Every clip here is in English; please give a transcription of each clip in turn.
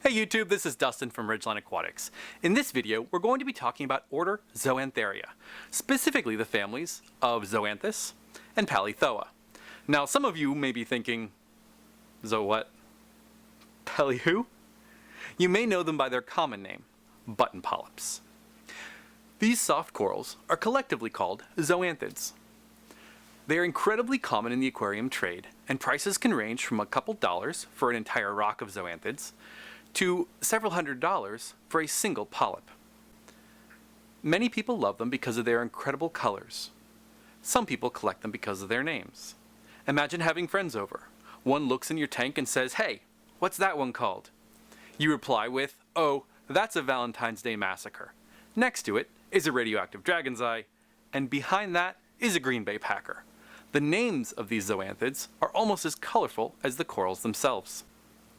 Hey YouTube, this is Dustin from Ridgeline Aquatics. In this video, we're going to be talking about order Zoantharia, specifically the families of Zoanthus and Polythoa. Now, some of you may be thinking, what? Poly who? You may know them by their common name, button polyps. These soft corals are collectively called zoanthids. They are incredibly common in the aquarium trade, and prices can range from a couple dollars for an entire rock of zoanthids to several $100s for a single polyp. Many people love them because of their incredible colors. Some people collect them because of their names. Imagine having friends over. One looks in your tank and says, "Hey, what's that one called?" You reply with, "Oh, that's a Valentine's Day massacre." Next to it is a radioactive dragon's eye, and behind that is a Green Bay Packer. The names of these zoanthids are almost as colorful as the corals themselves.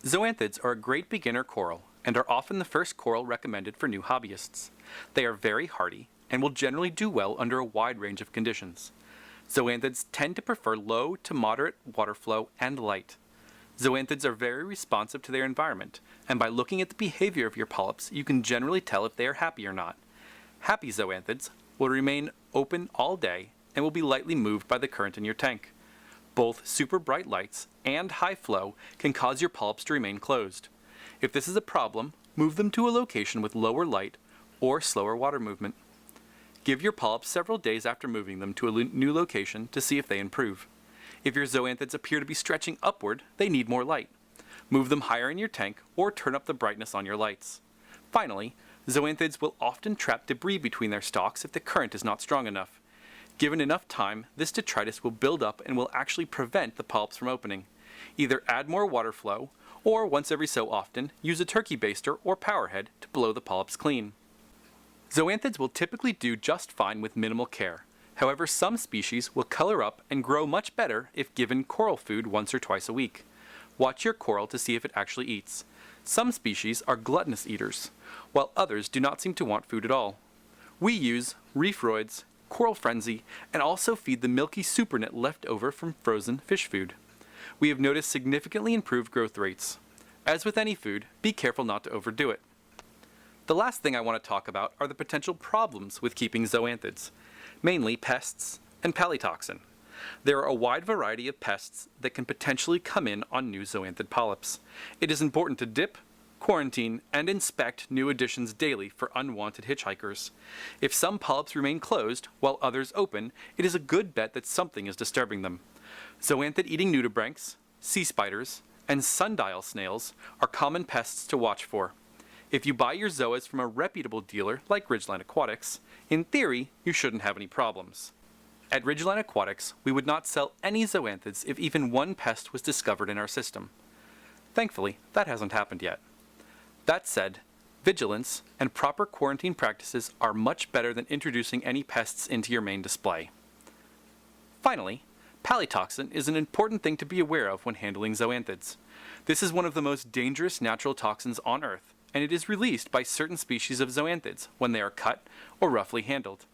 Zoanthids are a great beginner coral and are often the first coral recommended for new hobbyists. They are very hardy and will generally do well under a wide range of conditions. Zoanthids tend to prefer low to moderate water flow and light. Zoanthids are very responsive to their environment, and by looking at the behavior of your polyps, you can generally tell if they are happy or not. Happy zoanthids will remain open all day and will be lightly moved by the current in your tank. Both super bright lights and high flow can cause your polyps to remain closed. If this is a problem, move them to a location with lower light or slower water movement. Give your polyps several days after moving them to a new location to see if they improve. If your zoanthids appear to be stretching upward, they need more light. Move them higher in your tank or turn up the brightness on your lights. Finally, zoanthids will often trap debris between their stalks if the current is not strong enough. Given enough time, this detritus will build up and will actually prevent the polyps from opening. Either add more water flow, or once every so often, use a turkey baster or power head to blow the polyps clean. Zoanthids will typically do just fine with minimal care. However, some species will color up and grow much better if given coral food once or twice a week. Watch your coral to see if it actually eats. Some species are gluttonous eaters, while others do not seem to want food at all. We use Reef, Coral Frenzy, and also feed the milky supernet left over from frozen fish food. We have noticed significantly improved growth rates. As with any food, be careful not to overdo it. The last thing I want to talk about are the potential problems with keeping zoanthids, mainly pests and palytoxin. There are a wide variety of pests that can potentially come in on new zoanthid polyps. It is important to dip, quarantine, and inspect new additions daily for unwanted hitchhikers. If some polyps remain closed while others open, it is a good bet that something is disturbing them. Zoanthid-eating nudibranchs, sea spiders, and sundial snails are common pests to watch for. If you buy your zoas from a reputable dealer like Ridgeline Aquatics, in theory, you shouldn't have any problems. At Ridgeline Aquatics, we would not sell any zoanthids if even one pest was discovered in our system. Thankfully, that hasn't happened yet. That said, vigilance and proper quarantine practices are much better than introducing any pests into your main display. Finally, palytoxin is an important thing to be aware of when handling zoanthids. This is one of the most dangerous natural toxins on Earth, and it is released by certain species of zoanthids when they are cut or roughly handled.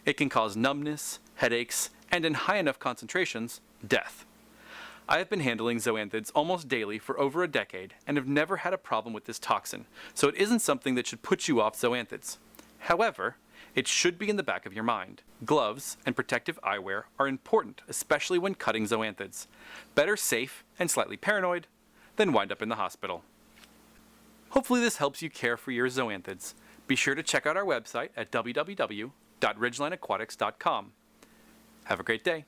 It can cause numbness, headaches, and in high enough concentrations, death. I have been handling zoanthids almost daily for over a decade and have never had a problem with this toxin, so it isn't something that should put you off zoanthids. However, it should be in the back of your mind. Gloves and protective eyewear are important, especially when cutting zoanthids. Better safe and slightly paranoid than wind up in the hospital. Hopefully this helps you care for your zoanthids. Be sure to check out our website at www.ridgelineaquatics.com. Have a great day.